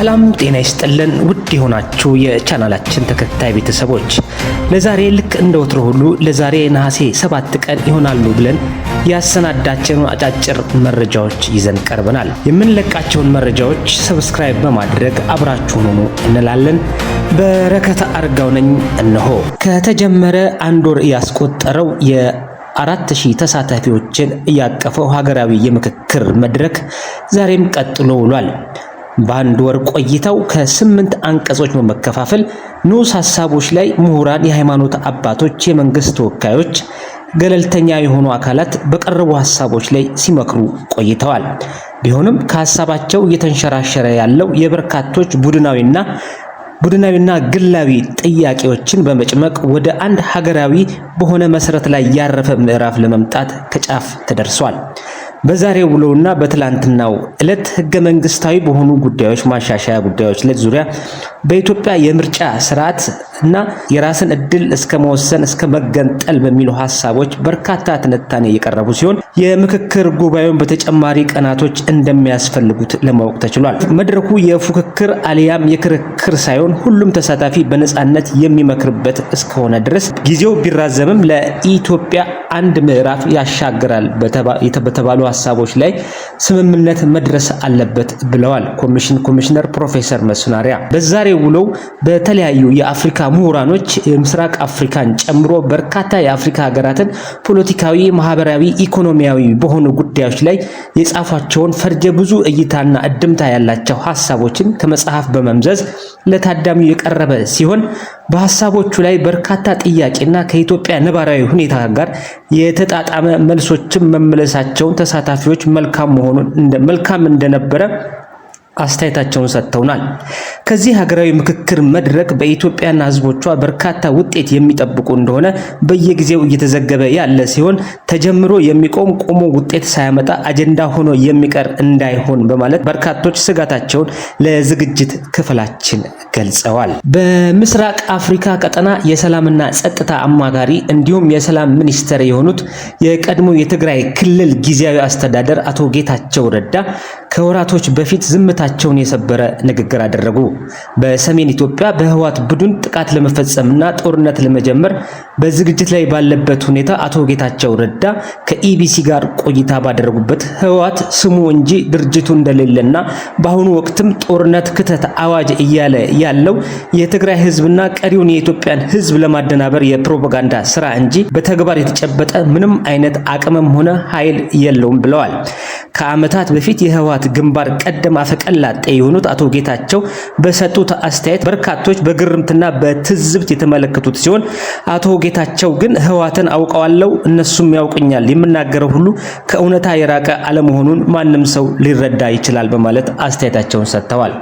ሰላም ጤና ይስጥልን ውድ የሆናችሁ የቻናላችን ተከታይ ቤተሰቦች ለዛሬ ልክ እንደወትሮ ሁሉ ለዛሬ ነሐሴ 7 ቀን ይሆናሉ ብለን ያሰናዳቸውን አጫጭር መረጃዎች ይዘን ቀርበናል። የምንለቃቸውን መረጃዎች ሰብስክራይብ በማድረግ አብራችሁን ሁኑ እንላለን። በረከተ አርጋው ነኝ። እነሆ ከተጀመረ አንድ ወር ያስቆጠረው የ4000 ተሳታፊዎችን ያቀፈው ሀገራዊ የምክክር መድረክ ዛሬም ቀጥሎ ውሏል። በአንድ ወር ቆይታው ከ8 አንቀጾች በመከፋፈል ንዑስ ሐሳቦች ላይ ምሁራን፣ የሃይማኖት አባቶች፣ የመንግስት ተወካዮች፣ ገለልተኛ የሆኑ አካላት በቀረቡ ሐሳቦች ላይ ሲመክሩ ቆይተዋል። ቢሆንም ከሐሳባቸው እየተንሸራሸረ ያለው የበርካቶች ቡድናዊና ግላዊ ጥያቄዎችን በመጭመቅ ወደ አንድ ሀገራዊ በሆነ መሰረት ላይ ያረፈ ምዕራፍ ለመምጣት ከጫፍ ተደርሷል። በዛሬው ውሎና በትላንትናው ዕለት ህገ መንግስታዊ በሆኑ ጉዳዮች ማሻሻያ ጉዳዮች ላይ ዙሪያ በኢትዮጵያ የምርጫ ስርዓት እና የራስን እድል እስከ መወሰን እስከ መገንጠል በሚሉ ሐሳቦች በርካታ ትንታኔ የቀረቡ ሲሆን የምክክር ጉባኤውን በተጨማሪ ቀናቶች እንደሚያስፈልጉት ለማወቅ ተችሏል። መድረኩ የፉክክር አሊያም የክርክር ሳይሆን ሁሉም ተሳታፊ በነጻነት የሚመክርበት እስከሆነ ድረስ ጊዜው ቢራዘምም ለኢትዮጵያ አንድ ምዕራፍ ያሻግራል በተባሉ ሐሳቦች ላይ ስምምነት መድረስ አለበት ብለዋል ኮሚሽነር ፕሮፌሰር መስናሪያ። በዛሬው ውለው በተለያዩ የአፍሪካ ምሁራኖች ምስራቅ አፍሪካን ጨምሮ በርካታ የአፍሪካ ሀገራትን ፖለቲካዊ፣ ማህበራዊ፣ ኢኮኖሚያዊ በሆኑ ጉዳዮች ላይ የጻፏቸውን ፈርጀ ብዙ እይታና እድምታ ያላቸው ሐሳቦችን ከመጽሐፍ በመምዘዝ ለታዳሚው የቀረበ ሲሆን በሐሳቦቹ ላይ በርካታ ጥያቄና ከኢትዮጵያ ነባራዊ ሁኔታ ጋር የተጣጣመ መልሶችን መመለሳቸውን ተሳታፊዎች መልካም እንደነበረ አስተያየታቸውን ሰጥተውናል። ከዚህ ሀገራዊ ምክክር መድረክ በኢትዮጵያና ህዝቦቿ በርካታ ውጤት የሚጠብቁ እንደሆነ በየጊዜው እየተዘገበ ያለ ሲሆን ተጀምሮ የሚቆም ቆሞ ውጤት ሳያመጣ አጀንዳ ሆኖ የሚቀር እንዳይሆን በማለት በርካቶች ስጋታቸውን ለዝግጅት ክፍላችን ገልጸዋል። በምስራቅ አፍሪካ ቀጠና የሰላምና ጸጥታ አማካሪ እንዲሁም የሰላም ሚኒስትር የሆኑት የቀድሞ የትግራይ ክልል ጊዜያዊ አስተዳደር አቶ ጌታቸው ረዳ ከወራቶች በፊት ዝምታቸውን የሰበረ ንግግር አደረጉ። በሰሜን ኢትዮጵያ በህወሓት ቡድን ጥቃት ለመፈጸምና ጦርነት ለመጀመር በዝግጅት ላይ ባለበት ሁኔታ አቶ ጌታቸው ረዳ ከኢቢሲ ጋር ቆይታ ባደረጉበት ህወሓት ስሙ እንጂ ድርጅቱ እንደሌለና በአሁኑ ወቅትም ጦርነት ክተት አዋጅ እያለ ያለው የትግራይ ህዝብና ቀሪውን የኢትዮጵያን ህዝብ ለማደናበር የፕሮፓጋንዳ ስራ እንጂ በተግባር የተጨበጠ ምንም አይነት አቅምም ሆነ ኃይል የለውም ብለዋል። ከዓመታት በፊት የህወሓት ግንባር ቀደም አፈቀላጤ የሆኑት አቶ ጌታቸው በሰጡት አስተያየት በርካቶች በግርምትና በትዝብት የተመለከቱት ሲሆን አቶ ጌታቸው ግን ህወሓትን አውቀዋለሁ፣ እነሱም ያውቁኛል፣ የምናገረው ሁሉ ከእውነታ የራቀ አለመሆኑን ማንም ሰው ሊረዳ ይችላል በማለት አስተያየታቸውን ሰጥተዋል።